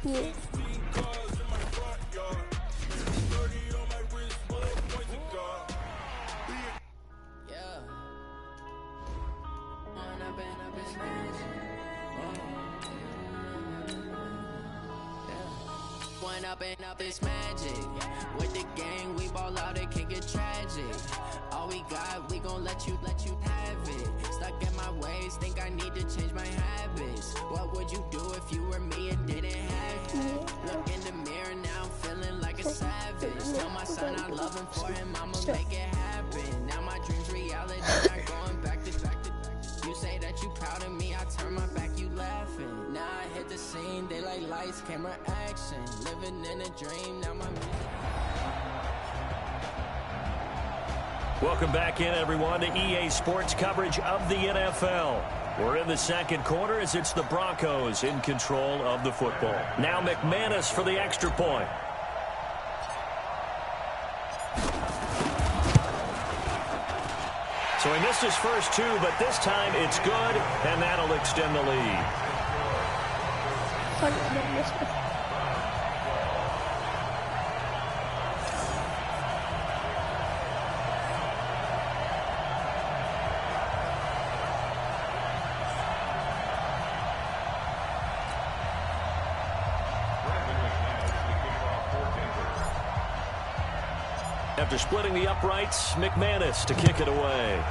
Yeah. Up it's magic. With the gang, we ball out, it can get tragic. All we got, we gon' let you have it. Stuck in my ways, think I need to change my habits. What would you do if you were me and didn't have it? Look in the mirror, now I'm feeling like a savage. Tell my son I love him, for him I'ma make it happen. Now my dream's reality, not going back to. You say that you proud of me, I turn my back, you laughing. Now I hit the scene, they like lights, camera, action. Living in a dream, now my music. Welcome back in, everyone, to EA Sports coverage of the NFL. We're in the second quarter as it's the Broncos in control of the football. Now McManus for the extra point. So he missed his first two, but this time it's good, and that'll extend the lead. After splitting the uprights, McManus to kick it away.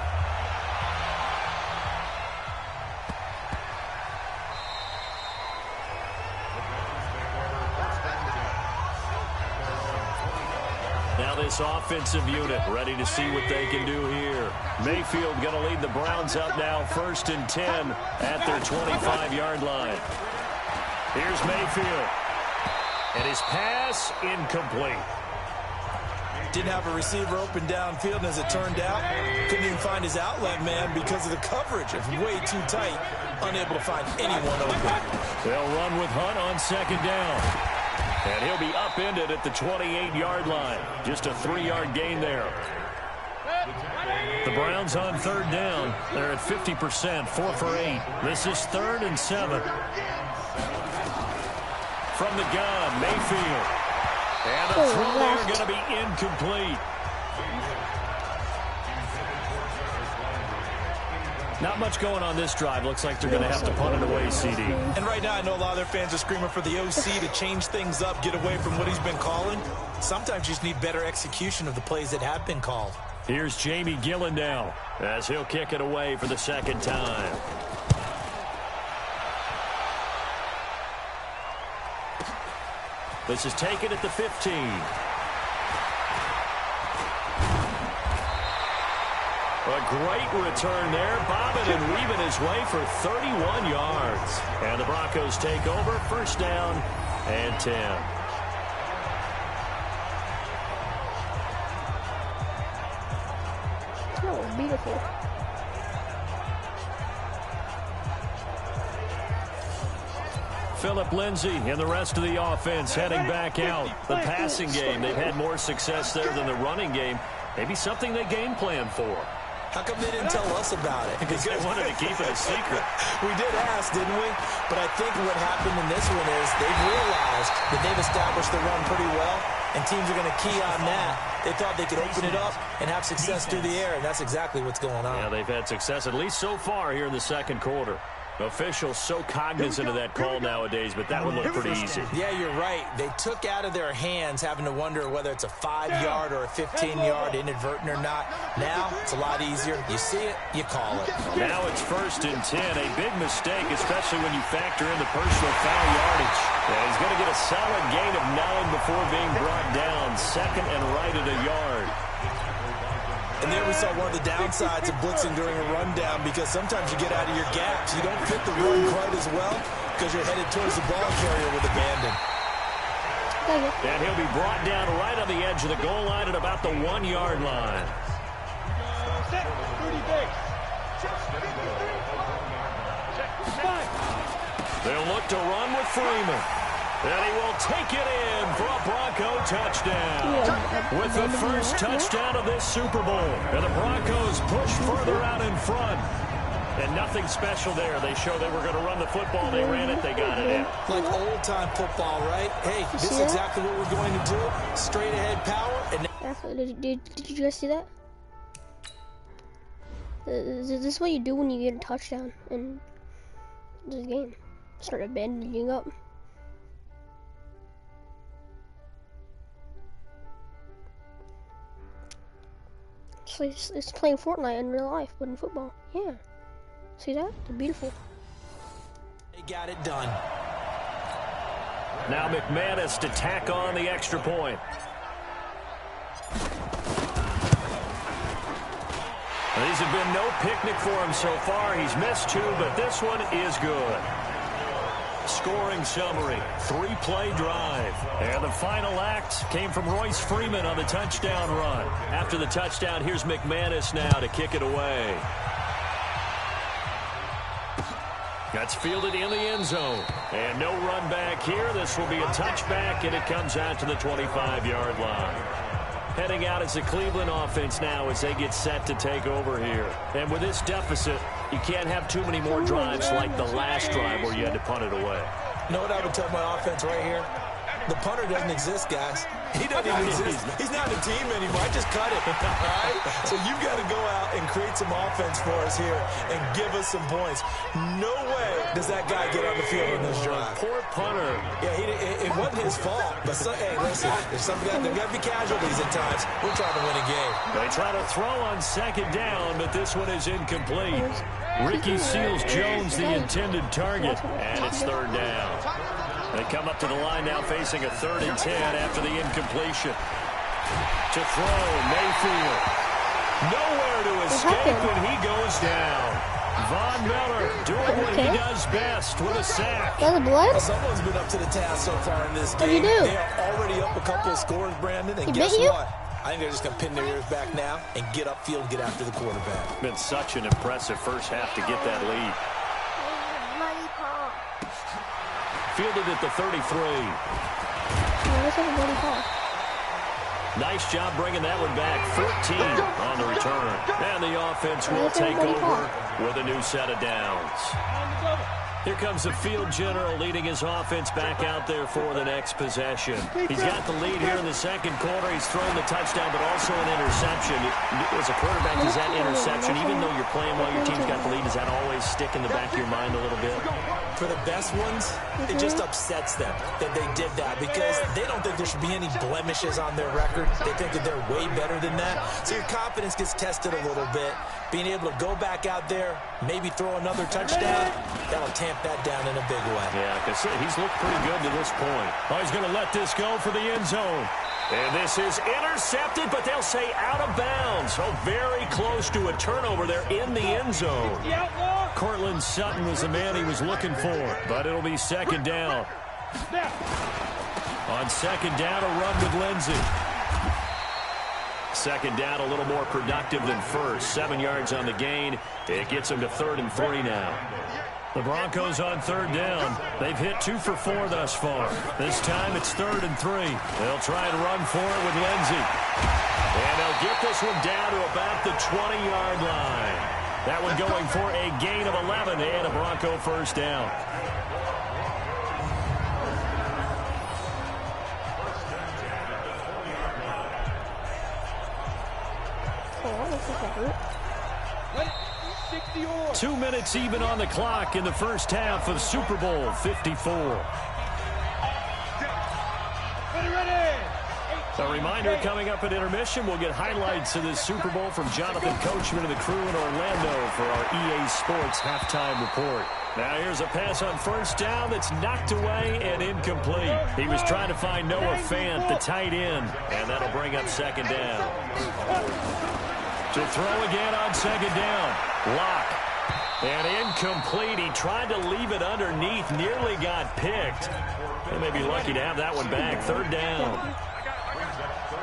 Now this offensive unit ready to see what they can do here. Mayfield going to lead the Browns up now 1st and 10 at their 25-yard line. Here's Mayfield. And his pass incomplete. Didn't have a receiver open downfield, and as it turned out, couldn't even find his outlet man because of the coverage. It's way too tight, unable to find anyone open. They'll run with Hunt on 2nd down. And he'll be upended at the 28-yard line. Just a 3-yard gain there. The Browns on 3rd down. They're at 50%, 4 for 8. This is 3rd and 7. From the gun, Mayfield. And the throw there going to be incomplete. Not much going on this drive. Looks like they're going to have to punt it away, CD. And right now I know a lot of their fans are screaming for the OC to change things up, get away from what he's been calling. Sometimes you just need better execution of the plays that have been called. Here's Jamie Gillen now as he'll kick it away for the 2nd time. This is taken at the 15. A great return there, bobbing and weaving his way for 31 yards. And the Broncos take over, 1st down and 10. Oh, beautiful. Phillip Lindsay and the rest of the offense heading back out. The passing game, they've had more success there than the running game. Maybe something they game plan for. How come they didn't tell us about it? Because they wanted to keep it a secret. We did ask, didn't we? But I think what happened in this one is they've realized that they've established the run pretty well, and teams are going to key on that. They thought they could open it up and have success through the air, and that's exactly what's going on. Yeah, they've had success, at least so far, here in the 2nd quarter. Officials so cognizant of that call nowadays, but that one looked pretty easy. Yeah, you're right. They took out of their hands having to wonder whether it's a 5-yard or a 15-yard inadvertent or not. Now, it's a lot easier. You see it, you call it. Now it's 1st and 10. A big mistake, especially when you factor in the personal foul yardage. Yeah, he's going to get a solid gain of 9 before being brought down. 2nd and right at a yard. And there we saw one of the downsides of blitzing during a rundown, because sometimes you get out of your gaps. You don't fit the run quite as well because you're headed towards the ball carrier with abandon. And he'll be brought down right on the edge of the goal line at about the 1-yard line. They'll look to run with Freeman. And he will take it in for a Bronco touchdown. With the first touchdown of this Super Bowl. And the Broncos push further out in front. And nothing special there. They showed they were going to run the football. They ran it. They got it in. Like old-time football, right? Hey, this is exactly what we're going to do. Straight-ahead power. And did you guys see that? This is what you do when you get a touchdown in this game. Start abandoning up. It's playing Fortnite in real life, but in football. Yeah. See that? They're beautiful. They got it done. Now McManus to tack on the extra point. These have been no picnic for him so far. He's missed 2, but this one is good. Scoring summary, 3-play drive. And the final act came from Royce Freeman on the touchdown run. After the touchdown, here's McManus now to kick it away. That's fielded in the end zone. And no run back here. This will be a touchback, and it comes out to the 25-yard line. Heading out as the Cleveland offense now as they get set to take over here. And with this deficit, you can't have too many more drives like the last drive where you had to punt it away. You know what I would tell my offense right here? The punter doesn't exist, guys. He doesn't even exist. He's not a team anymore. I just cut it. All right? So you've got to go out and create some offense for us here and give us some points. No way does that guy get on the field on this drive. Poor punter. Yeah, it wasn't his fault. But, hey, listen, there got to be casualties at times. We're trying to win a game. They try to throw on second down, but this one is incomplete. Ricky Seals-Jones, the intended target, and it's third down. They come up to the line now facing a 3rd and 10 after the incompletion. To throw, Mayfield. Nowhere to escape, and he goes down. Von Miller doing what he does best with a sack. Someone's been up to the task so far in this game. They are already up a couple of scores, Brandon, and guess what? I think they're just going to pin their ears back now and get upfield and get after the quarterback. Been such an impressive first half to get that lead. Fielded at the 33. Nice job bringing that one back. 14 on the return. And the offense will take over with a new set of downs. Here comes the field general leading his offense back out there for the next possession. He's got the lead here in the second quarter. He's thrown the touchdown, but also an interception. As a quarterback, does that interception, even though you're playing while your team's got the lead, does that always stick in the back of your mind a little bit? For the best ones, it just upsets them that they did that because they don't think there should be any blemishes on their record. They think that they're way better than that. So your confidence gets tested a little bit. Being able to go back out there, maybe throw another touchdown, that'll tamp that down in a big way. Yeah, because he's looked pretty good to this point. Oh, he's going to let this go for the end zone. And this is intercepted, but they'll say out of bounds. Oh, very close to a turnover there in the end zone. Cortland Sutton was the man he was looking for, but it'll be second down. On second down, a run with Lindsey. Second down, a little more productive than first. 7 yards on the gain. It gets them to 3rd and 3 now. The Broncos on 3rd down. They've hit 2 for 4 thus far. This time it's 3rd and 3. They'll try and run for it with Lindsey. And they'll get this one down to about the 20-yard line. That one going for a gain of 11 and a Bronco first down. What? 2 minutes even on the clock in the first half of Super Bowl 54. A reminder coming up at intermission, we'll get highlights of this Super Bowl from Jonathan Coachman and the crew in Orlando for our EA Sports halftime report. Now here's a pass on first down that's knocked away and incomplete. He was trying to find Noah Fant, the tight end, and that'll bring up second down. To throw again on second down. Wach. And incomplete. He tried to leave it underneath. Nearly got picked. They may be lucky to have that one back. Third down.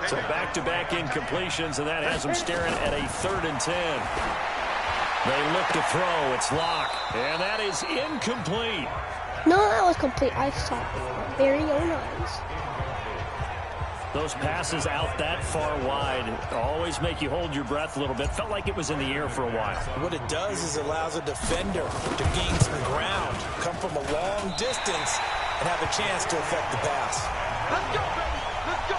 So back-to-back incompletions, and that has them staring at a 3rd and 10. They look to throw. It's Wach. And that is incomplete. No, that was complete. I saw it. Very own eyes. Those passes out that far wide always make you hold your breath a little bit. Felt like it was in the air for a while. What it does is allows a defender to gain some ground, come from a long distance, and have a chance to affect the pass. Let's go, baby. Let's go.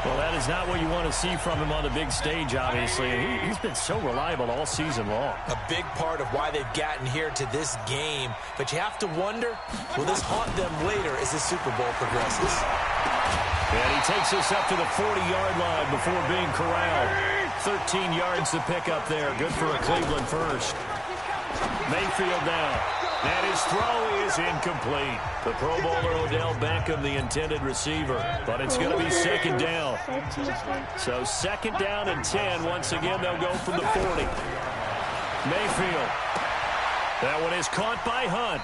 Well, that is not what you want to see from him on the big stage, obviously. He's been so reliable all season long. A big part of why they've gotten here to this game. But you have to wonder, will this haunt them later as the Super Bowl progresses? And he takes us up to the 40-yard line before being corralled. 13 yards to pick up there. Good for a Cleveland first. Mayfield down. And his throw is incomplete. The Pro Bowler Odell Beckham, the intended receiver. But it's going to be second down. So second down and 10. Once again, they'll go from the 40. Mayfield. That one is caught by Hunt.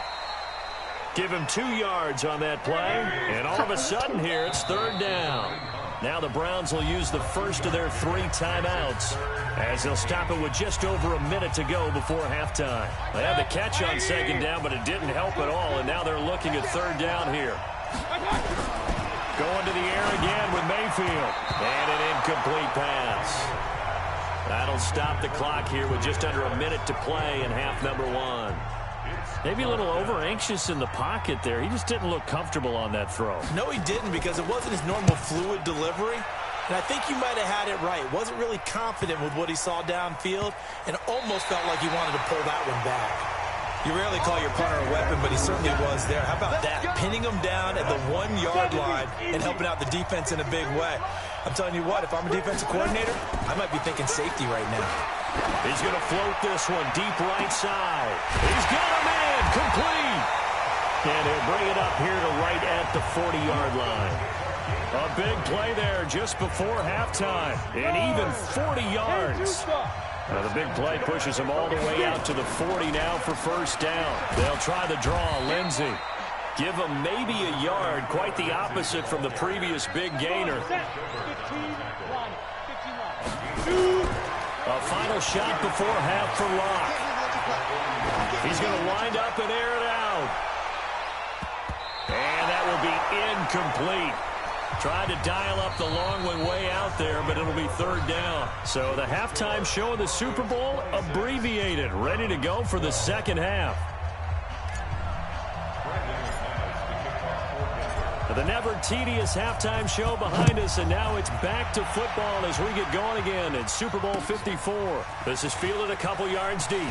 Give him 2 yards on that play. And all of a sudden here, it's third down. Now the Browns will use the first of their 3 timeouts as they'll stop it with just over a minute to go before halftime. They had the catch on second down, but it didn't help at all, and now they're looking at third down here. Going to the air again with Mayfield. And an incomplete pass. That'll stop the clock here with just under a minute to play in half number 1. Maybe a little over-anxious in the pocket there. He just didn't look comfortable on that throw. No, he didn't, because it wasn't his normal fluid delivery. And I think you might have had it right. Wasn't really confident with what he saw downfield and almost felt like he wanted to pull that one back. You rarely call your punter a weapon, but he certainly was there. How about that? Pinning him down at the 1-yard line and helping out the defense in a big way. I'm telling you what, if I'm a defensive coordinator, I might be thinking safety right now. He's going to float this one deep right side. He's got a man complete. And he'll bring it up here to right at the 40-yard line. A big play there just before halftime. And even 40 yards. Now the big play pushes him all the way out to the 40 now for first down. They'll try the draw. Lindsey. Give him maybe a yard. Quite the opposite from the previous big gainer. A final shot before half for Locke. He's going to wind up and air it out. And that will be incomplete. Tried to dial up the long one way out there, but it'll be third down. So the halftime show of the Super Bowl abbreviated, ready to go for the second half. The never tedious halftime show behind us, and now it's back to football as we get going again in Super Bowl 54. This is fielded a couple yards deep.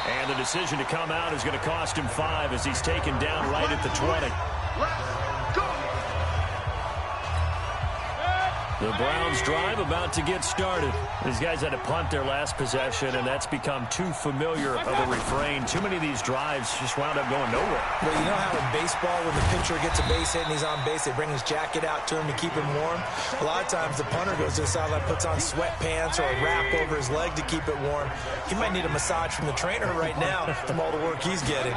And the decision to come out is going to cost him 5 as he's taken down right at the 20. The Browns drive about to get started. These guys had to punt their last possession, and that's become too familiar of a refrain. Too many of these drives just wound up going nowhere. Well, you know how in baseball, when the pitcher gets a base hit and he's on base, they bring his jacket out to him to keep him warm? A lot of times the punter goes to the sideline, puts on sweatpants or a wrap over his leg to keep it warm. He might need a massage from the trainer right now from all the work he's getting.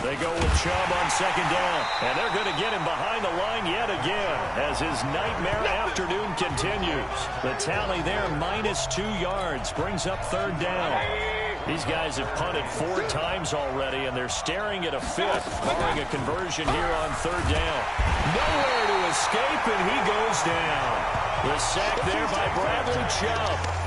They go with Chubb on second down, and they're going to get him behind the line yet again as his nightmare afternoon continues. The tally there, minus 2 yards, brings up third down. These guys have punted 4 times already, and they're staring at a 5th, barring a conversion here on third down. Nowhere to escape, and he goes down. The sack there by Bradley Chubb.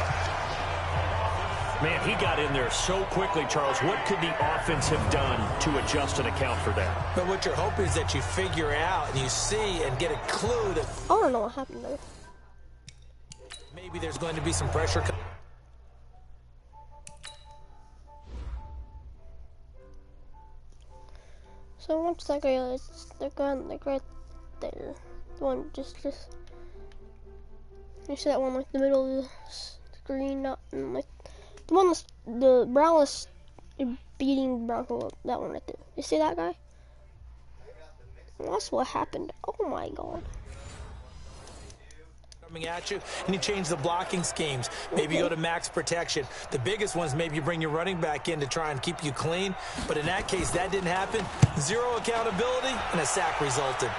Man, he got in there so quickly, Charles. What could the offense have done to adjust and account for that? But what you're hoping is that you figure out and you see and get a clue that I don't know what happened there. Maybe there's going to be some pressure. So once that guy, they're going like right there. The one just you see that one like the middle of the screen, not in, like the one that's the Browns beating the Bronco up. That one right there. You see that guy? That's what happened. Oh my God. Coming at you, and you change the blocking schemes. Maybe you go to max protection. The biggest ones, maybe you bring your running back in to try and keep you clean. But in that case, that didn't happen. 0 accountability, and a sack resulted.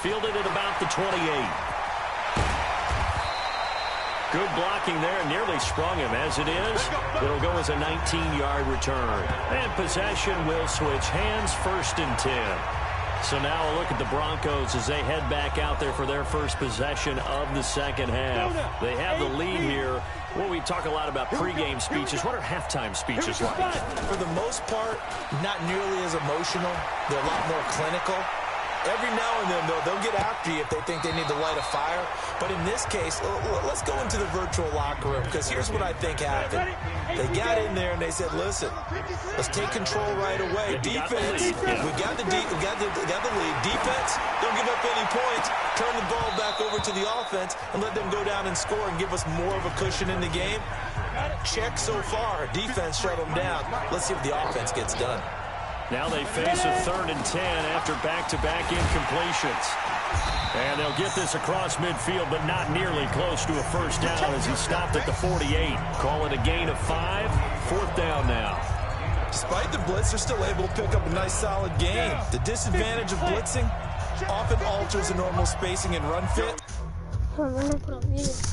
Fielded at about the 28. Good blocking there, nearly sprung him. As it is, it'll go as a 19-yard return. And possession will switch hands, 1st and 10. So now a look at the Broncos as they head back out there for their first possession of the second half. They have the lead here. Well, we talk a lot about pregame speeches. What are halftime speeches like? For the most part, not nearly as emotional. They're a lot more clinical. Every now and then, though, they'll get after you if they think they need to light a fire. But in this case, let's go into the virtual locker room, because here's what I think happened. They got in there and they said, listen, let's take control right away. Defense, we got the lead. Defense, don't give up any points. Turn the ball back over to the offense and let them go down and score and give us more of a cushion in the game. Check so far. Defense shut them down. Let's see what the offense gets done. Now they face a 3rd and 10 after back-to-back incompletions. And they'll get this across midfield, but not nearly close to a first down as he stopped at the 48. Call it a gain of 5. 4th down now. Despite the blitz, they're still able to pick up a nice, solid gain. The disadvantage of blitzing often alters the normal spacing and run fit. I'm gonna put on music.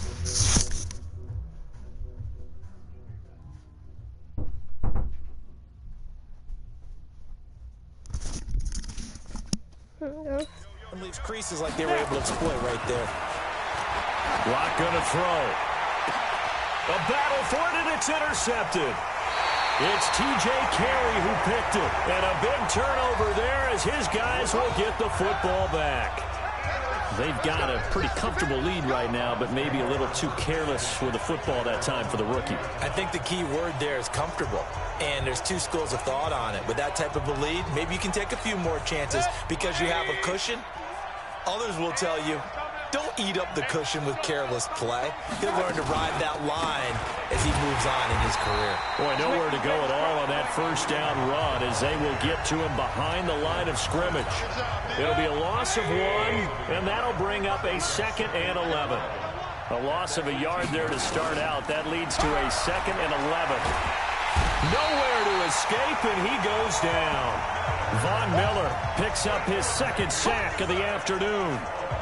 And leaves creases like they were able to exploit right there. Wach gonna throw. A battle for it, and it's intercepted. It's T.J. Carey who picked it. And a big turnover there as his guys will get the football back. They've got a pretty comfortable lead right now, but maybe a little too careless with the football that time for the rookie. I think the key word there is comfortable. And there's two schools of thought on it. With that type of a lead, maybe you can take a few more chances because you have a cushion. Others will tell you, don't eat up the cushion with careless play. He'll learn to ride that line as he moves on in his career. Boy, nowhere to go at all on that first down run as they will get to him behind the line of scrimmage. It'll be a loss of 1, and that'll bring up a 2nd and 11. A loss of a yard there to start out. That leads to a 2nd and 11. Nowhere to escape, and he goes down. Von Miller picks up his 2nd sack of the afternoon.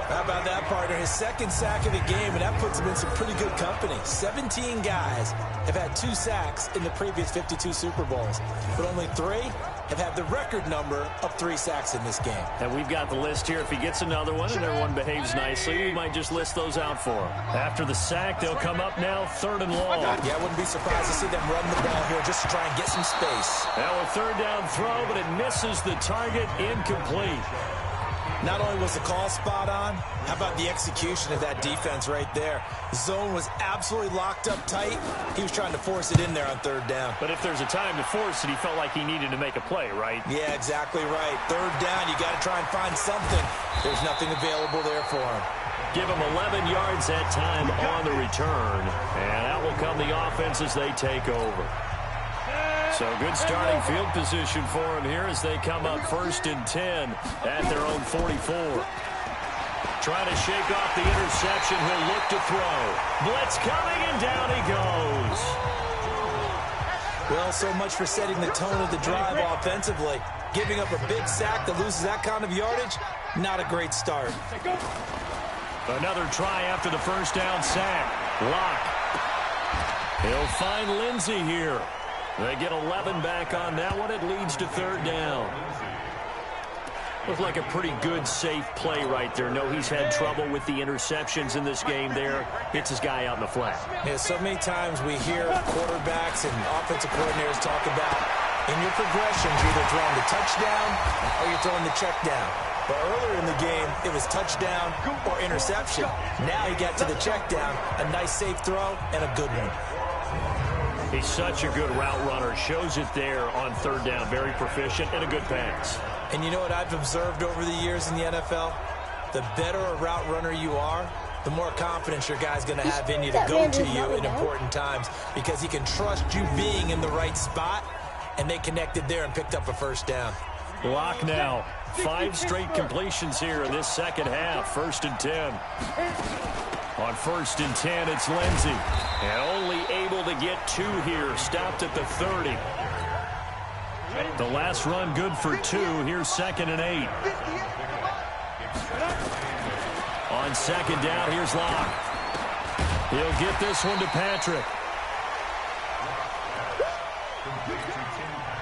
How about that, partner? His 2nd sack of the game, and that puts him in some pretty good company. 17 guys have had 2 sacks in the previous 52 Super Bowls, but only 3 have had the record number of 3 sacks in this game. And we've got the list here. If he gets another one and everyone behaves nicely, we might just list those out for him. After the sack, they'll come up now 3rd and long. Yeah, I wouldn't be surprised to see them run the ball here just to try and get some space. Now a 3rd down throw, but it misses the target, incomplete. Not only was the call spot on, how about the execution of that defense right there? Zone was absolutely locked up tight. He was trying to force it in there on 3rd down. But if there's a time to force it, he felt like he needed to make a play, right? Yeah, exactly right. 3rd down, you got to try and find something. There's nothing available there for him. Give him 11 yards that time on the return. And out will come the offense as they take over. So good starting field position for him here as they come up 1st and 10 at their own 44. Trying to shake off the interception. He'll look to throw. Blitz coming, and down he goes. Well, so much for setting the tone of the drive offensively. Giving up a big sack that loses that kind of yardage, not a great start. Another try after the first down sack. Wach. He'll find Lindsey here. They get 11 back on that one. It leads to 3rd down. Looked like a pretty good, safe play right there. No, he's had trouble with the interceptions in this game there. Hits his guy out in the flat. Yeah, so many times we hear quarterbacks and offensive coordinators talk about in your progressions, you're either throwing the touchdown or you're throwing the check down. But earlier in the game, it was touchdown or interception. Now he got to the check down, a nice safe throw, and a good one. He's such a good route runner. Shows it there on 3rd down. Very proficient and a good pass. And you know what I've observed over the years in the NFL? The better a route runner you are, the more confidence your guy's going to have in you to go to you in important times because he can trust you being in the right spot, and they connected there and picked up a 1st down. Wach now. 5 straight completions here in this second half. 1st and 10. On 1st and 10, it's Lindsey. And only able to get 2 here. Stopped at the 30. The last run good for 2. Here's 2nd and 8. On 2nd down, here's Locke. He'll get this one to Patrick.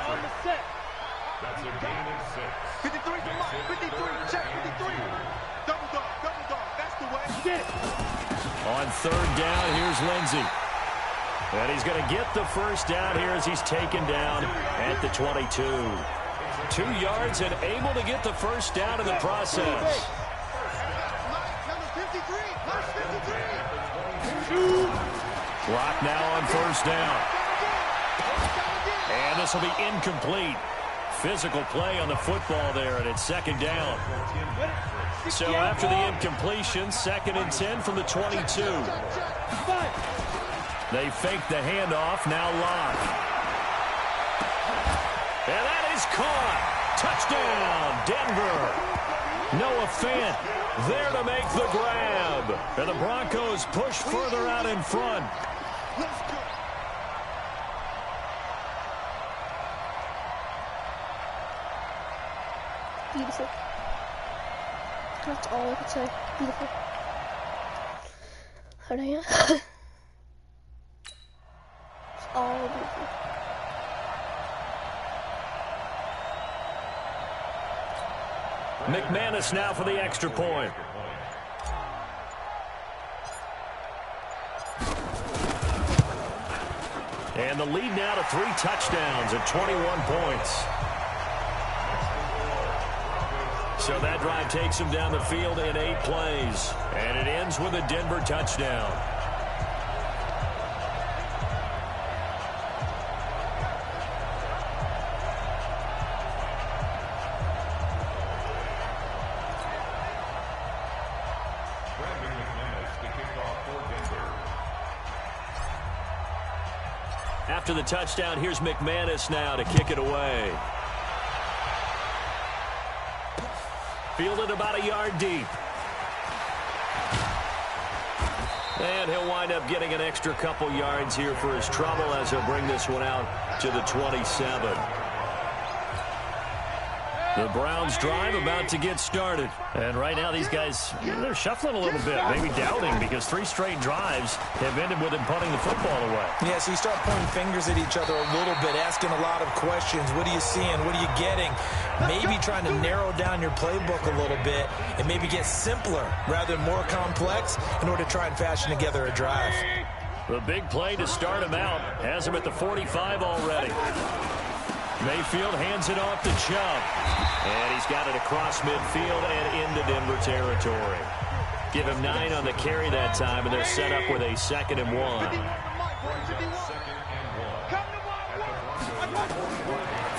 On the set. That's a gain of 53 for Mike. 53. Check 53. Double dog. Double dog. That's the way. Get it. On third down, here's Lindsey. And he's going to get the first down here as he's taken down at the 22. 2 yards and able to get the first down in the process. Number 53. Number 53. Clock now on first down. And this will be incomplete. Physical play on the football there, and it's second down. So after the incompletion, 2nd and 10 from the 22. They fake the handoff, now Locke. And that is caught. Touchdown, Denver. Noah Fant there to make the grab. And the Broncos push further out in front. Beautiful. That's all I could say. Beautiful. How do you? It's all beautiful. McManus now for the extra point. And the lead now to 3 touchdowns at 21 points. So that drive takes him down the field in 8 plays. And it ends with a Denver touchdown. After the touchdown, here's McManus now to kick it away. Fielded about a yard deep. And he'll wind up getting an extra couple yards here for his trouble as he'll bring this one out to the 27. The Browns drive about to get started. And right now these guys, they're shuffling a little bit, maybe doubting, because 3 straight drives have ended with them punting the football away. Yeah, so you start pointing fingers at each other a little bit, asking a lot of questions. What are you seeing? What are you getting? Maybe trying to narrow down your playbook a little bit and maybe get simpler rather than more complex in order to try and fashion together a drive. The big play to start him out has him at the 45 already. Mayfield hands it off to Chubb. And he's got it across midfield and into Denver territory. Give him 9 on the carry that time, and they're set up with a 2nd and 1.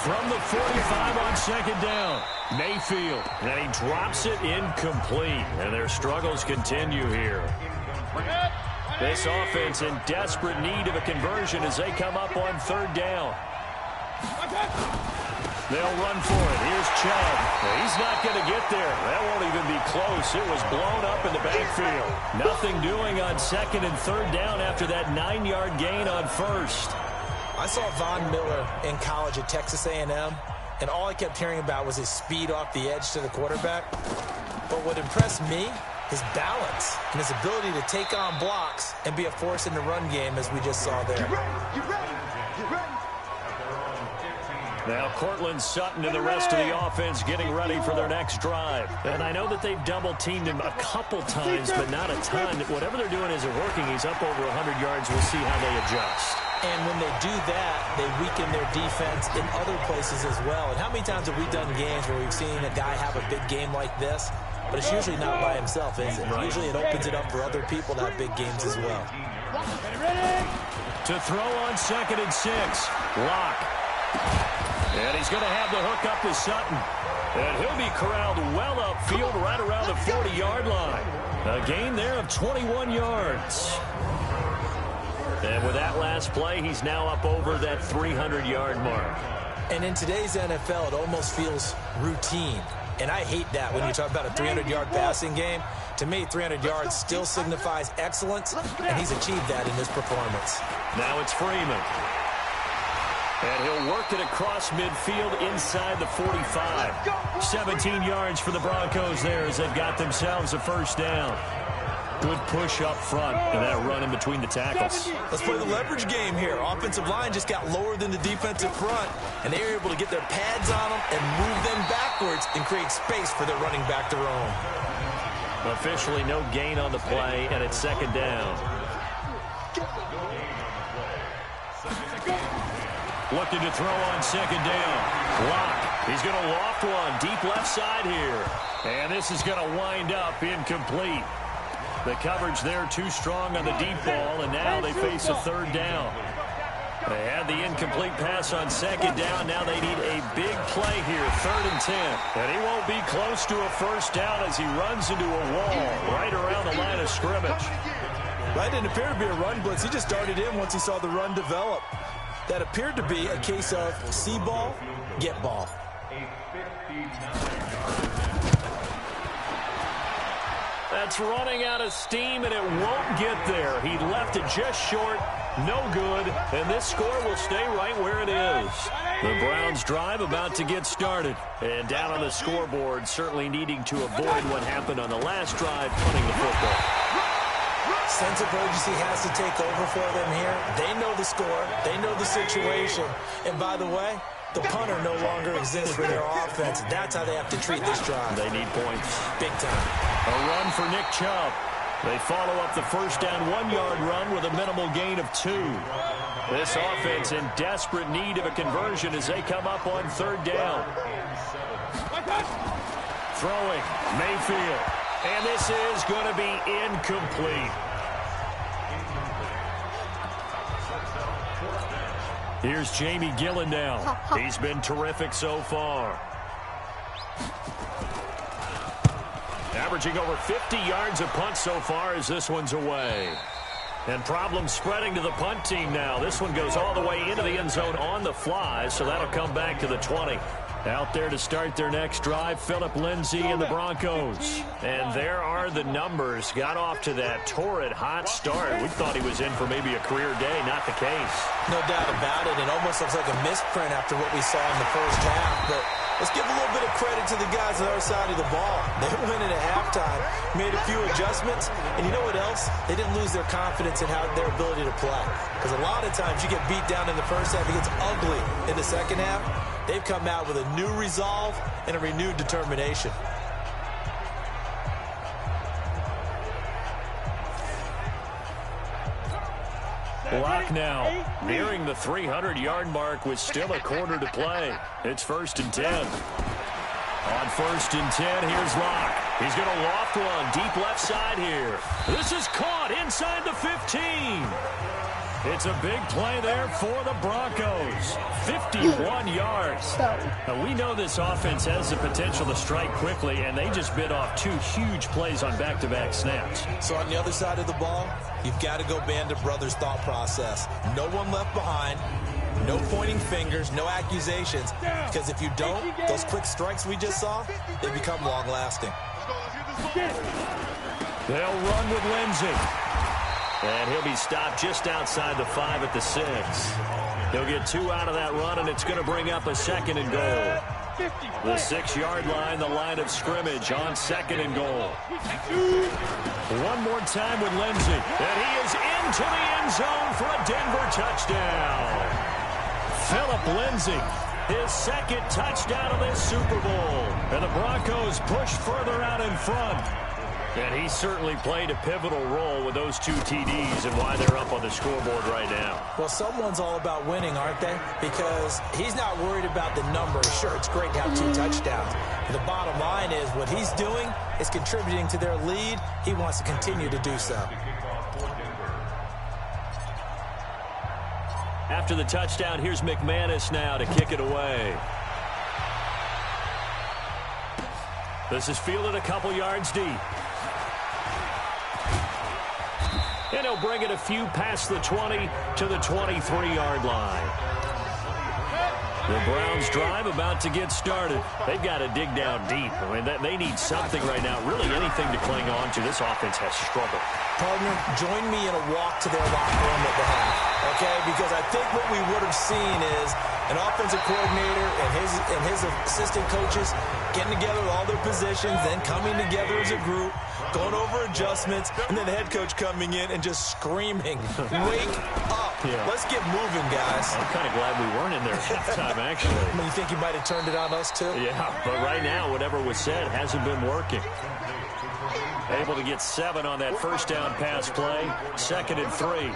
From the 45 on 2nd down, Mayfield. And he drops it incomplete. And their struggles continue here. This offense in desperate need of a conversion as they come up on 3rd down. They'll run for it. Here's Chubb. He's not going to get there. That won't even be close. It was blown up in the backfield. Nothing doing on 2nd and 3rd down after that 9-yard gain on 1st. I saw Von Miller in college at Texas A&M, and all I kept hearing about was his speed off the edge to the quarterback. But what impressed me, his balance and his ability to take on blocks and be a force in the run game, as we just saw there. You ready? Now Cortland Sutton and the rest of the offense getting ready for their next drive. And I know that they've double-teamed him a couple times, but not a ton. Whatever they're doing isn't working. He's up over 100 yards. We'll see how they adjust. And when they do that, they weaken their defense in other places as well. And how many times have we done games where we've seen a guy have a big game like this? But it's usually not by himself, is it? Right. Usually it opens it up for other people to have big games as well. To throw on 2nd and 6. Locke. And he's going to have the hook up to Sutton. And he'll be corralled well upfield right around the 40-yard line. A gain there of 21 yards. And with that last play, he's now up over that 300-yard mark. And in today's NFL, it almost feels routine. And I hate that when you talk about a 300-yard passing game. To me, 300 yards still signifies excellence, and he's achieved that in his performance. Now it's Freeman. And he'll work it across midfield inside the 45. 17 yards for the Broncos there as they've got themselves a first down. Good push up front and that run in between the tackles. Let's play the leverage game here. Offensive line just got lower than the defensive front, and they were able to get their pads on them and move them back yards and create space for their running back to roam. Officially no gain on the play, and it's second down. Looking to throw on second down. Wach. He's going to loft one deep left side here. And this is going to wind up incomplete. The coverage there too strong on the deep ball, and now they face a third down. They had the incomplete pass on second down. Now they need a big play here, 3rd and 10. And he won't be close to a first down as he runs into a wall right around the line of scrimmage. That didn't appear to be a run blitz. He just darted in once he saw the run develop. That appeared to be a case of see ball, get ball. That's running out of steam, and it won't get there. He left it just short, no good, and this score will stay right where it is. The Browns' drive about to get started, and down on the scoreboard, certainly needing to avoid what happened on the last drive, punting the football. Sense of urgency has to take over for them here. They know the score. They know the situation. And by the way, the punter no longer exists for their offense. That's how they have to treat this drive. They need points. Big time. A run for Nick Chubb. They follow up the first down 1-yard run with a minimal gain of 2. This offense in desperate need of a conversion as they come up on 3rd down. Throwing, Mayfield. And this is going to be incomplete. Here's Jamie Gillen now. He's been terrific so far. Averaging over 50 yards a punt so far as this one's away. And problems spreading to the punt team now. This one goes all the way into the end zone on the fly, so that'll come back to the 20. Out there to start their next drive, Phillip Lindsay and the Broncos. And there are the numbers. Got off to that torrid hot start. We thought he was in for maybe a career day. Not the case. No doubt about it. It almost looks like a misprint after what we saw in the first half. But let's give a little bit of credit to the guys on the other side of the ball. They went in at halftime, made a few adjustments, and you know what else? They didn't lose their confidence in their ability to play. Because a lot of times you get beat down in the first half, it gets ugly in the second half. They've come out with a new resolve and a renewed determination. Block now, nearing the 300-yard mark with still a quarter to play. It's 1st and 10. On 1st and 10, here's Locke. He's going to loft one deep left side here. This is caught inside the 15. It's a big play there for the Broncos. 51 yards. Now, we know this offense has the potential to strike quickly, and they just bit off 2 huge plays on back-to-back snaps. So on the other side of the ball, you've got to go Band of Brothers thought process. No one left behind. No pointing fingers, no accusations. Because if you don't, those quick strikes we just saw, they become long-lasting. They'll run with Lindsay. And he'll be stopped just outside the 5 at the 6. He'll get 2 out of that run, and it's going to bring up a 2nd and goal. The 6-yard line, the line of scrimmage on 2nd and goal. One more time with Lindsay. And he is into the end zone for a Denver touchdown. Phillip Lindsay, his 2nd touchdown of this Super Bowl. And the Broncos push further out in front. And he certainly played a pivotal role with those 2 TDs and why they're up on the scoreboard right now. Well, someone's all about winning, aren't they? Because he's not worried about the numbers. Sure, it's great to have 2 touchdowns. But the bottom line is what he's doing is contributing to their lead. He wants to continue to do so. After the touchdown, here's McManus now to kick it away. This is fielded a couple yards deep. And he'll bring it a few past the 20 to the 23-yard line. The Browns drive about to get started. They've got to dig down deep. I mean, they need something right now, really anything to cling on to. This offense has struggled. Partner, join me in a walk to their locker room at the half, okay? Because I think what we would have seen is an offensive coordinator and his assistant coaches getting together with all their positions, then coming together as a group, going over adjustments, and then the head coach coming in and just screaming, "Wake up!" Yeah. Let's get moving, guys. I'm kind of glad we weren't in there at halftime, actually. You think you might have turned it on us, too? Yeah, but right now, whatever was said hasn't been working. Able to get 7 on that first down pass play. 2nd and 3.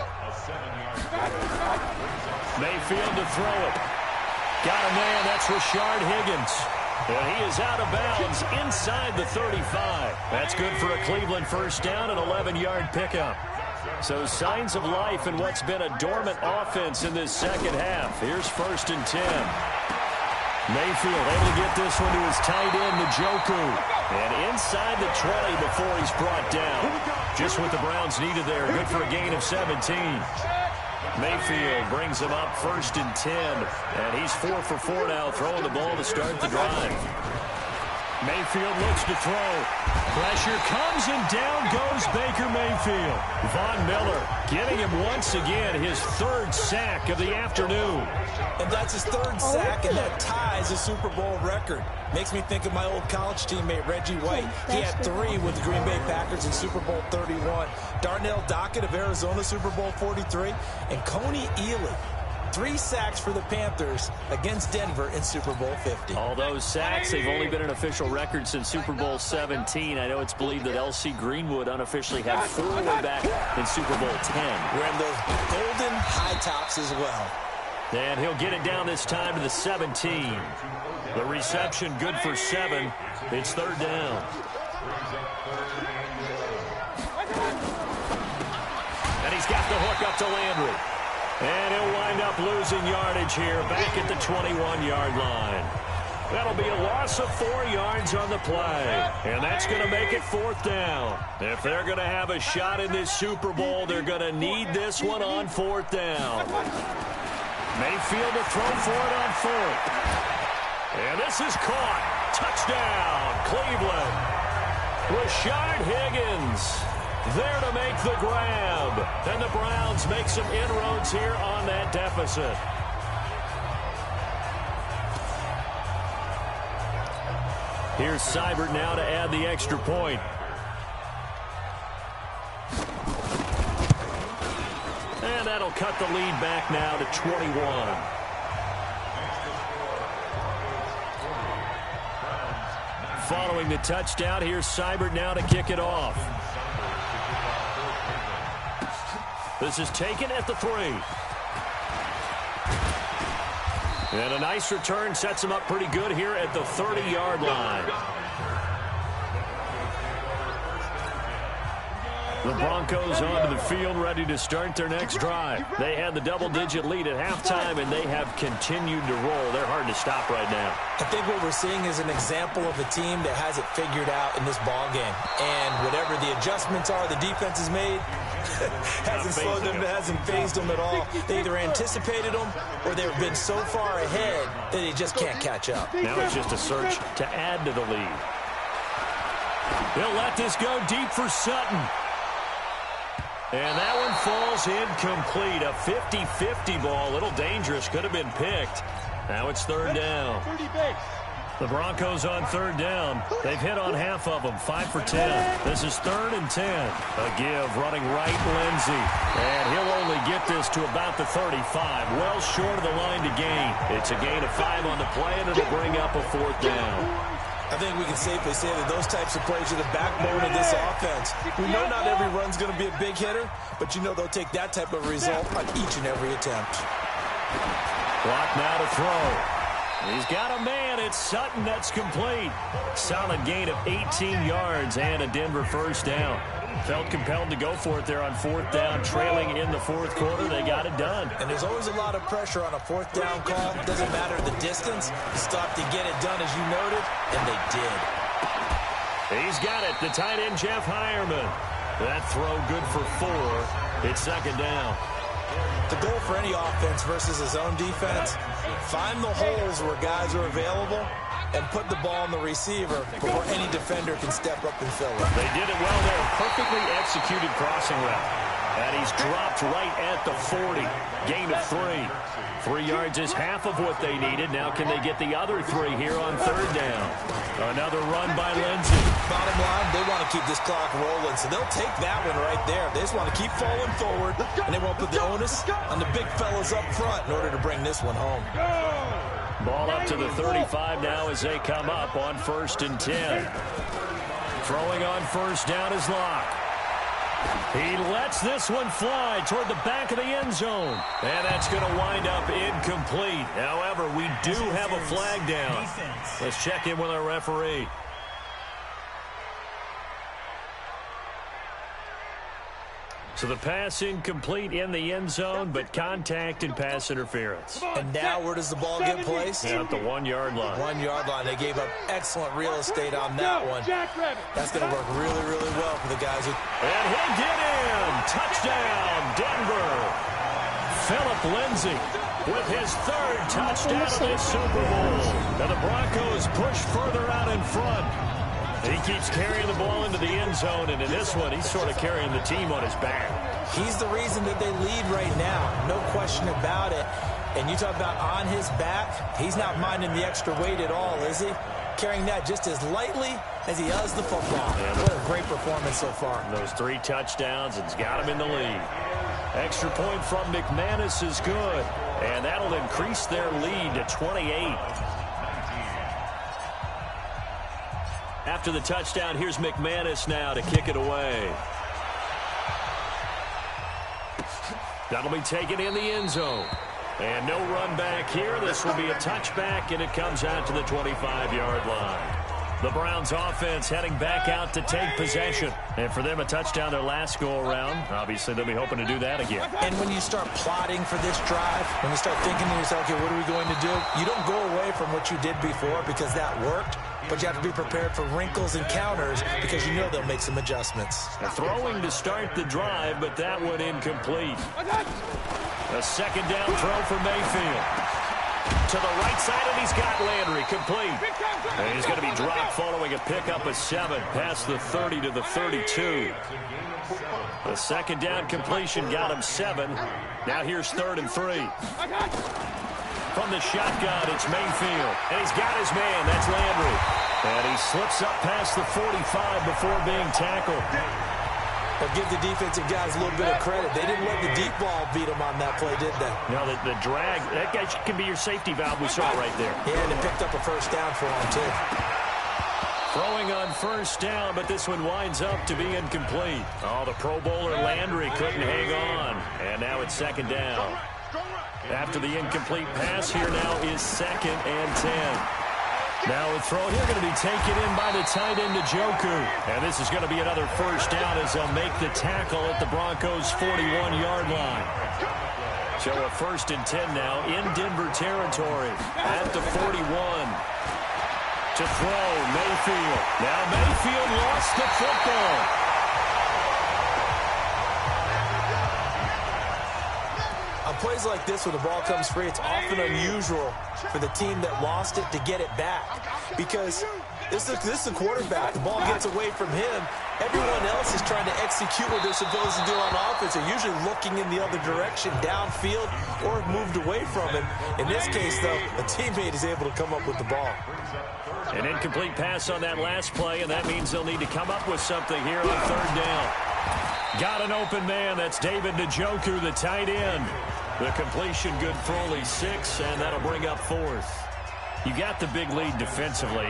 Mayfield to throw it. Got a man. That's Rashard Higgins. And he is out of bounds inside the 35. That's good for a Cleveland first down, an 11-yard pickup. So signs of life in what's been a dormant offense in this second half. Here's 1st and 10. Mayfield able to get this one to his tight end, Njoku. And inside the 20 before he's brought down. Just what the Browns needed there. Good for a gain of 17. Mayfield brings him up 1st and 10. And he's 4 for 4 now, throwing the ball to start the drive. Mayfield looks to throw. Pressure comes, and down goes Baker Mayfield. Von Miller giving him once again his 3rd sack of the afternoon. And that's his 3rd sack, and that ties a Super Bowl record. Makes me think of my old college teammate, Reggie White. He had 3 with the Green Bay Packers in Super Bowl 31. Darnell Dockett of Arizona, Super Bowl 43. And Coney Ealy, 3 sacks for the Panthers against Denver in Super Bowl 50. All those sacks, they've only been an official record since Super Bowl 17. I know it's believed that L.C. Greenwood unofficially had 4 way back in Super Bowl 10. Wearing those golden high tops as well. And he'll get it down this time to the 17. The reception good for 7. It's 3rd down. And he's got the hook up to Landry. And he'll wind up losing yardage here back at the 21-yard line. That'll be a loss of 4 yards on the play. And that's going to make it 4th down. If they're going to have a shot in this Super Bowl, they're going to need this one on 4th down. Mayfield to throw for it on 4th. And this is caught. Touchdown, Cleveland. Rashard Higgins there to make the grab. And the Browns make some inroads here on that deficit. Here's Seibert now to add the extra point. And that'll cut the lead back now to 21. Following the touchdown, here's Seibert now to kick it off. This is taken at the 3. And a nice return sets him up pretty good here at the 30-yard line. The Broncos onto the field, ready to start their next drive. They had the double-digit lead at halftime, and they have continued to roll. They're hard to stop right now. I think what we're seeing is an example of a team that has it figured out in this ball game. And whatever the adjustments are the defense has made, hasn't slowed them, hasn't phased them at all. They either anticipated them or they've been so far ahead that they just can't catch up. Now it's just a search to add to the lead. They'll let this go deep for Sutton. And that one falls incomplete. A 50-50 ball. A little dangerous. Could have been picked. Now it's 3rd down. The Broncos on 3rd down. They've hit on half of them. 5 for 10. This is 3rd and 10. A give running right, Lindsey. And he'll only get this to about the 35. Well short of the line to gain. It's a gain of 5 on the play, and it'll bring up a 4th down. I think we can safely say that those types of plays are the backbone of this offense. We know not every run's going to be a big hitter, but you know they'll take that type of result on each and every attempt. Clock now to throw. He's got a man. It's Sutton. That's complete. Solid gain of 18 yards and a Denver first down. Felt compelled to go for it there on 4th down, trailing in the 4th quarter. They got it done. And there's always a lot of pressure on a 4th down call. It doesn't matter the distance. You stop to get it done, as you noted, and they did. He's got it. The tight end, Jeff Heuerman. That throw good for 4. It's 2nd down. The goal for any offense versus his own defense, find the holes where guys are available and put the ball on the receiver before any defender can step up and fill it. They did it well there. Perfectly executed crossing route. And he's dropped right at the 40. Gain of 3. 3 yards is half of what they needed. Now can they get the other 3 here on 3rd down? Another run by Lindsey. bottom line, they want to keep this clock rolling, so they'll take that one right there. They just want to keep falling forward, and they won't put the onus on the big fellas up front in order to bring this one home. Ball up to the 35 now as they come up on 1st and 10. Throwing on first down is Locke. He lets this one fly toward the back of the end zone. And that's going to wind up incomplete. However, we do have a flag down. Let's check in with our referee. So the pass incomplete in the end zone, but contact and pass interference. And now where does the ball get placed? At the 1-yard line. 1-yard line. They gave up excellent real estate on that one. That's going to work really, really well for the guys. And he'll get in. Touchdown, Denver. Philip Lindsay with his 3rd touchdown of this Super Bowl. Now the Broncos push further out in front. He keeps carrying the ball into the end zone, and in this one, he's sort of carrying the team on his back. He's the reason that they lead right now, no question about it. And you talk about on his back, he's not minding the extra weight at all, is he? Carrying that just as lightly as he does the football. What a great performance so far. Those 3 touchdowns, it's got him in the lead. Extra point from McManus is good, and that'll increase their lead to 28. After the touchdown, here's McManus now to kick it away. That'll be taken in the end zone. And no run back here. This will be a touchback, and it comes out to the 25-yard line. The Browns offense heading back out to take possession. And for them, a touchdown their last go-around. Obviously, they'll be hoping to do that again. And when you start plotting for this drive, when you start thinking to yourself, okay, what are we going to do? You don't go away from what you did before because that worked. But you have to be prepared for wrinkles and counters because you know they'll make some adjustments. Throwing to start the drive, but that one incomplete. A 2nd down throw for Mayfield. To the right side, and he's got Landry complete. And he's going to be dropped following a pickup of 7 past the 30 to the 32. The 2nd down completion got him 7. Now here's 3rd and 3. From the shotgun, it's Mayfield. And he's got his man. That's Landry. And he slips up past the 45 before being tackled. But give the defensive guys a little bit of credit. They didn't let the deep ball beat them on that play, did they? No, the drag, that guy can be your safety valve. We saw it right there. Yeah, and they picked up a 1st down for him, too. Throwing on 1st down, but this one winds up to be incomplete. Oh, the Pro Bowler Landry couldn't hang on. And now it's 2nd down. After the incomplete pass, here now is 2nd and 10. Now a throw here going to be taken in by the tight end Njoku. And this is going to be another 1st down as they'll make the tackle at the Broncos' 41-yard line. So a 1st and 10 now in Denver territory at the 41. To throw, Mayfield. Now Mayfield lost the football. On plays like this, when the ball comes free, it's often unusual for the team that lost it to get it back. Because this is a quarterback. The ball gets away from him. Everyone else is trying to execute what they're supposed to do on offense. They're usually looking in the other direction, downfield, or moved away from him. In this case, though, a teammate is able to come up with the ball. An incomplete pass on that last play, and that means they'll need to come up with something here on 3rd down. Got an open man. That's David Njoku, the tight end. The completion good for only 6, and that'll bring up 4th. You got the big lead defensively.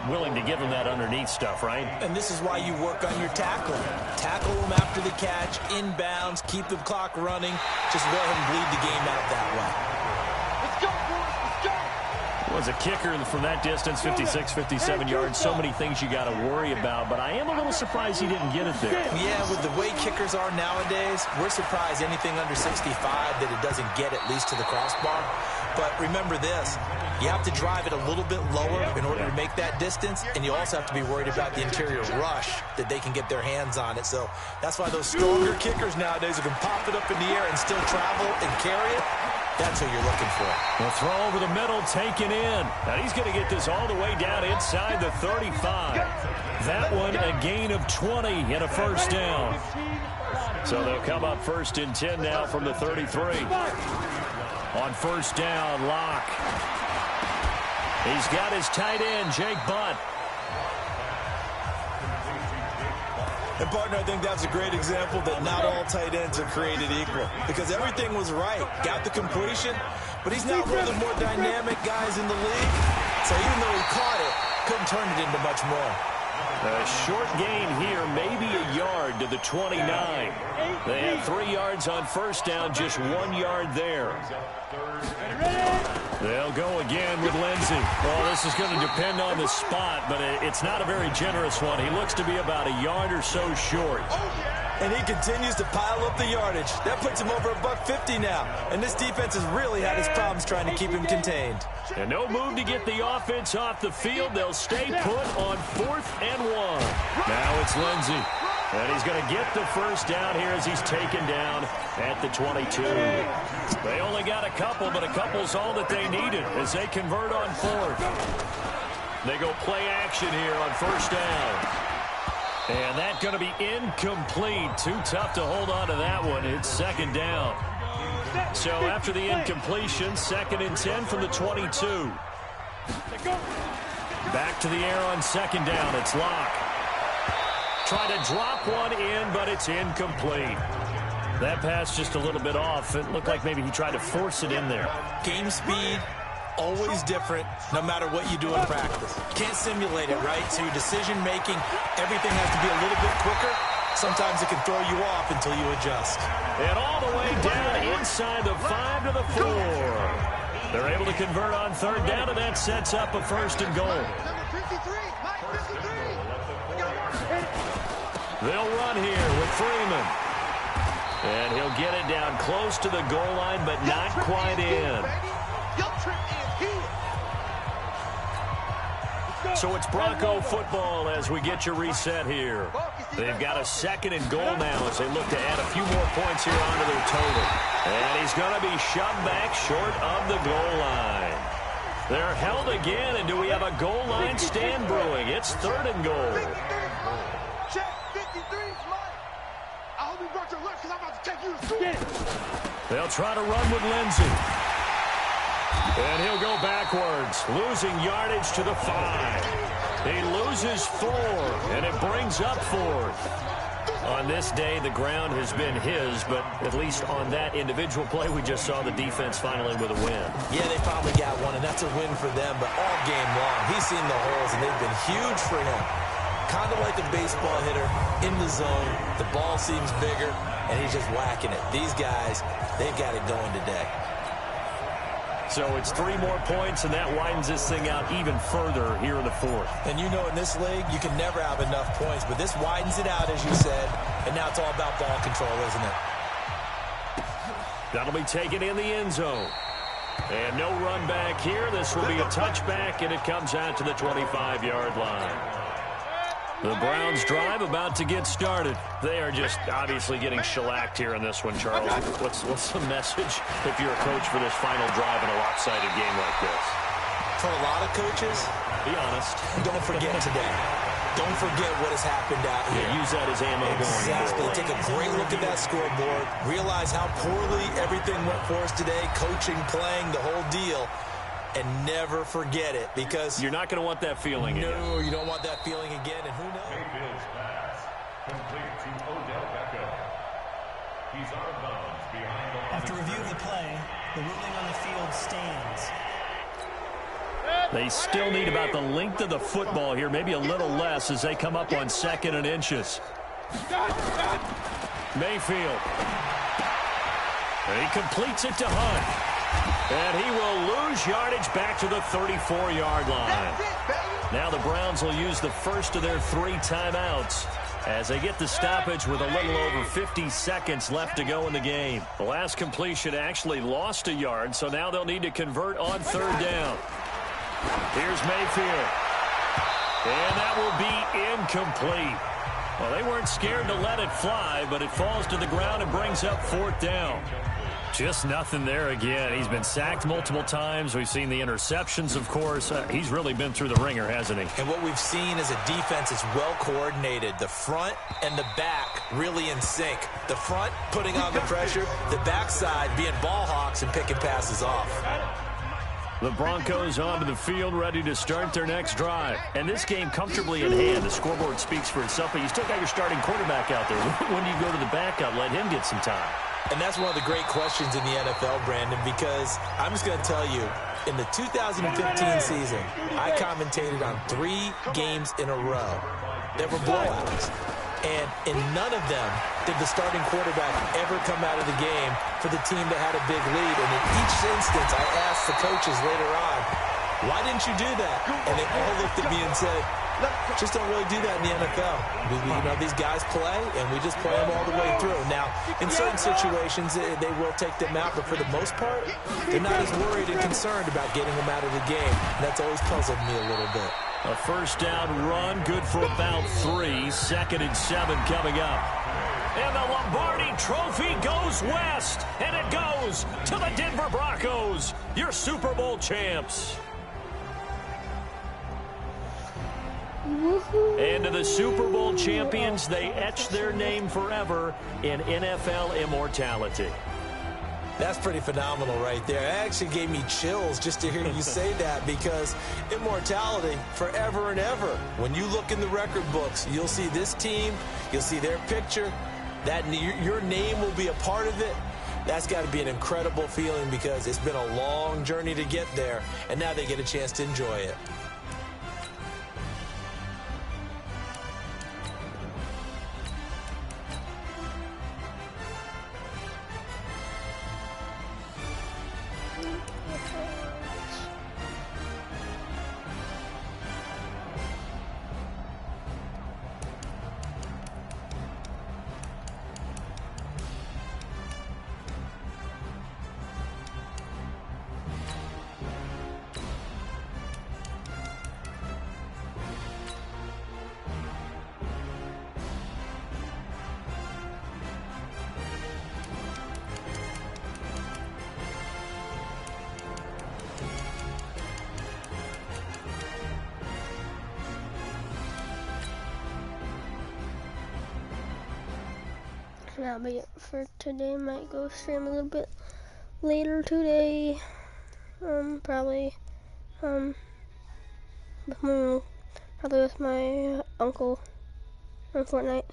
Willing to give them that underneath stuff, right? And this is why you work on your tackling. Tackle them after the catch, inbounds, keep the clock running. Just let him bleed the game out that way. Let's go, boys. Let's go. Was a kicker from that distance, 56, 57 yards. So many things you got to worry about, but I am a little surprised he didn't get it there. Yeah, with the way kickers are nowadays, we're surprised anything under 65 that it doesn't get at least to the crossbar. But remember this, you have to drive it a little bit lower in order to make that distance, and you also have to be worried about the interior rush that they can get their hands on it. So that's why those stronger kickers nowadays who can pop it up in the air and still travel and carry it, that's what you're looking for. The throw over the middle, taken in. Now he's going to get this all the way down inside the 35. That one a gain of 20 and a 1st down. So they'll come up 1st and 10 now from the 33. On 1st down, Locke. He's got his tight end, Jake Butt. And, partner, I think that's a great example that not all tight ends are created equal, because everything was right. Got the completion, but he's not one of the more dynamic guys in the league. So even though he caught it, couldn't turn it into much more. A short gain here, maybe a yard to the 29. They have 3 yards on first down, just 1 yard there. They'll go again with Lindsey. Well, this is going to depend on the spot, but it's not a very generous one. He looks to be about a yard or so short. And he continues to pile up the yardage. That puts him over $150 now. And this defense has really had its problems trying to keep him contained. And no move to get the offense off the field. They'll stay put on 4th and 1. Now it's Lindsey. And he's going to get the first down here as he's taken down at the 22. They only got a couple, but a couple's all that they needed as they convert on 4th. They go play action here on first down. And that's going to be incomplete. Too tough to hold on to that one. It's second down. So after the incompletion, 2nd and 10 from the 22. Back to the air on second down. It's Locke. Trying to drop one in, but it's incomplete. That pass just a little bit off. It looked like maybe he tried to force it in there. Game speed, always different, no matter what you do in practice. Can't simulate it, right? So your decision-making, everything has to be a little bit quicker. Sometimes it can throw you off until you adjust. And all the way down inside the 5 to the 4. They're able to convert on third down, and that sets up a 1st and goal. They'll run here with Freeman. And he'll get it down close to the goal line, but not quite in. So it's Bronco football as we get your reset here. They've got a 2nd and goal now as they look to add a few more points here onto their total. And he's going to be shoved back short of the goal line. They're held again, and do we have a goal line stand brewing? It's 3rd and goal. Check 53 is mine. I hope you brought your lunch because I'm about to take you to school. They'll try to run with Lindsey. And he'll go backwards, losing yardage to the 5. He loses 4, and it brings up 4th. On this day, the ground has been his, but at least on that individual play, we just saw the defense finally with a win. Yeah, they finally got one, and that's a win for them, but all game long, he's seen the holes, and they've been huge for him. Kind of like a baseball hitter in the zone. The ball seems bigger, and he's just whacking it. These guys, they've got it going today. So it's 3 more points, and that widens this thing out even further here in the 4th. And you know in this league, you can never have enough points, but this widens it out, as you said, and now it's all about ball control, isn't it? That'll be taken in the end zone. And no run back here. This will be a touchback, and it comes out to the 25-yard line. The Browns drive about to get started. They are just obviously getting shellacked here in this one, Charles. What's the message if you're a coach for this final drive in a lopsided game like this? For a lot of coaches, be honest. Don't forget today. Don't forget what has happened out here. Use that as ammo going forward. Take a great look at that scoreboard. Realize how poorly everything went for us today. Coaching, playing, the whole deal. And never forget it, because you're not going to want that feeling again. No, you don't want that feeling again, and who knows? Mayfield's pass complete to Odell Beckham. He's out of bounds behind the line. After review of the play, the ruling on the field stands. They still need about the length of the football here, maybe a little less as they come up on 2nd and inches. Mayfield. And he completes it to Hunt. And he will lose yardage back to the 34-yard line. Now the Browns will use the first of their 3 timeouts as they get the stoppage with a little over 50 seconds left to go in the game. The last completion actually lost a yard, so now they'll need to convert on 3rd down. Here's Mayfield. And that will be incomplete. Well, they weren't scared to let it fly, but it falls to the ground and brings up 4th down. Just nothing there again. He's been sacked multiple times. We've seen the interceptions, of course. He's really been through the ringer, hasn't he? And what we've seen is a defense that's well coordinated. The front and the back really in sync. The front putting on the pressure, the backside being ball hawks and picking passes off. The Broncos onto the field, ready to start their next drive. And this game comfortably in hand. The scoreboard speaks for itself, but you still got your starting quarterback out there. When do you go to the backup? Let him get some time. And that's one of the great questions in the NFL, Brandon, because I'm just going to tell you, in the 2015 season, I commentated on 3 games in a row that were blowouts. And in none of them did the starting quarterback ever come out of the game for the team that had a big lead. And in each instance, I asked the coaches later on, why didn't you do that? And they all looked at me and said, just don't really do that in the NFL. These guys play, and we just play them all the way through. Now, in certain situations, they will take them out, but for the most part, they're not as worried and concerned about getting them out of the game. And that's always puzzled me a little bit. A first down run, good for about 3. 2nd and 7 coming up. And the Lombardi Trophy goes west, and it goes to the Denver Broncos, your Super Bowl champs. And to the Super Bowl champions, they etch their name forever in NFL immortality. That's pretty phenomenal right there. It actually gave me chills just to hear you say that, because immortality forever and ever. When you look in the record books, you'll see this team, you'll see their picture, that your name will be a part of it. That's got to be an incredible feeling, because it's been a long journey to get there, and now they get a chance to enjoy it. That'll be it for today. Might go stream a little bit later today. Probably with my uncle on Fortnite.